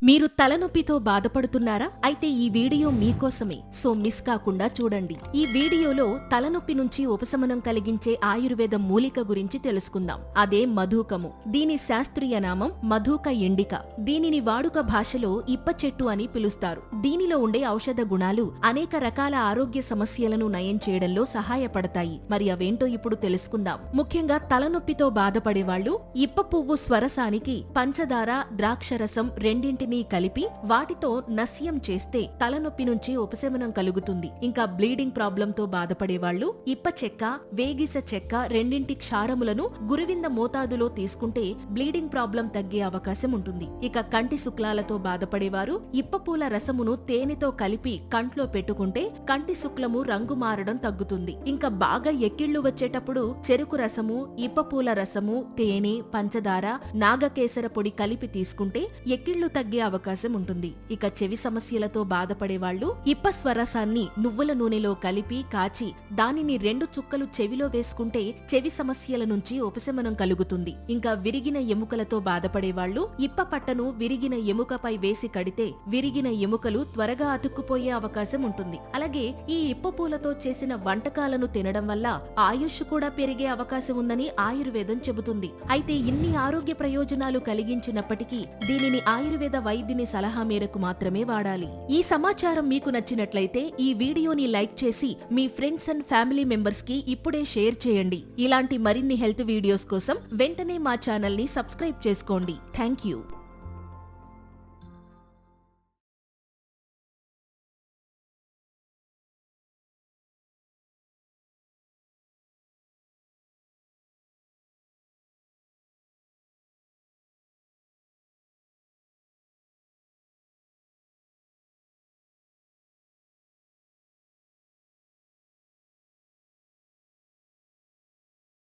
మీరు తలనొప్పితో బాధపడుతున్నారా? అయితే ఈ వీడియో మీకోసమే, సో మిస్ కాకుండా చూడండి. ఈ వీడియోలో తలనొప్పి నుంచి ఉపశమనం కలిగించే ఆయుర్వేద మూలిక గురించి తెలుసుకుందాం. అదే మధుకము. దీని శాస్త్రీయ నామం మధుక ఎండిక. దీనిని వాడుక భాషలో ఇప్ప చెట్టు అని పిలుస్తారు. దీనిలో ఉండే ఔషధ గుణాలు అనేక రకాల ఆరోగ్య సమస్యలను నయం చేయడంలో సహాయపడతాయి. మరి అవేంటో ఇప్పుడు తెలుసుకుందాం. ముఖ్యంగా తలనొప్పితో బాధపడేవాళ్లు ఇప్ప పువ్వు స్వరసానికి పంచదార, ద్రాక్షరసం రెండింటినీ కలిపి వాటితో నస్యం చేస్తే తలనొప్పి నుంచి ఉపశమనం కలుగుతుంది. ఇంకా బ్లీడింగ్ ప్రాబ్లంతో బాధపడేవాళ్లు ఇప్ప చెక్క, వేగిస చెక్క రెండింటి క్షారములను గురువింద మోతాదులో తీసుకుంటే బ్లీడింగ్ ప్రాబ్లం తగ్గే అవకాశం ఉంటుంది. ఇక కంటి శుక్లాలతో బాధపడేవారు ఇప్ప పూల రసమును తేనెతో కలిపి కంట్లో పెట్టుకుంటే కంటి శుక్లము రంగు మారడం తగ్గుతుంది. ఇంకా బాగా ఎక్కిళ్లు వచ్చేటప్పుడు చెరుకు రసము, ఇప్ప పూల రసము, తేనె, పంచదార, నాగకేసర పొడి కలిపి తీసుకుంటే ఎక్కిళ్లు తగ్గే అవకాశం ఉంటుంది. ఇక చెవి సమస్యలతో బాధపడేవాళ్లు ఇప్ప స్వరసాన్ని నువ్వుల నూనెలో కలిపి కాచి దానిని 2 చుక్కలు చెవిలో వేసుకుంటే చెవి సమస్యల నుంచి ఉపశమనం కలుగుతుంది. ఇంకా విరిగిన ఎముకలతో బాధపడేవాళ్లు ఇప్ప పట్టను విరిగిన ఎముకపై వేసి కడితే విరిగిన ఎముకలు త్వరగా అతుక్కుపోయే అవకాశం ఉంటుంది. అలాగే ఈ ఇప్ప పూలతో చేసిన వంటకాలను తినడం వల్ల ఆయుష్ కూడా పెరిగే అవకాశం ఉందని ఆయుర్వేదం చెబుతుంది. అయితే ఇన్ని ఆరోగ్య ప్రయోజనాలు కలిగించినప్పటికీ దీనిని ఆయుర్వేద వైద్యుని సలహా మేరకు మాత్రమే వాడాలి. ఈ సమాచారం మీకు నచ్చినట్లయితే ఈ వీడియోని లైక్ చేసి మీ ఫ్రెండ్స్ అండ్ ఫ్యామిలీ మెంబర్స్ కి ఇప్పుడే షేర్ చేయండి. ఇలాంటి మరిన్ని హెల్త్ వీడియోస్ కోసం వెంటనే మా ఛానల్ ని సబ్స్క్రైబ్ చేసుకోండి. Thank you.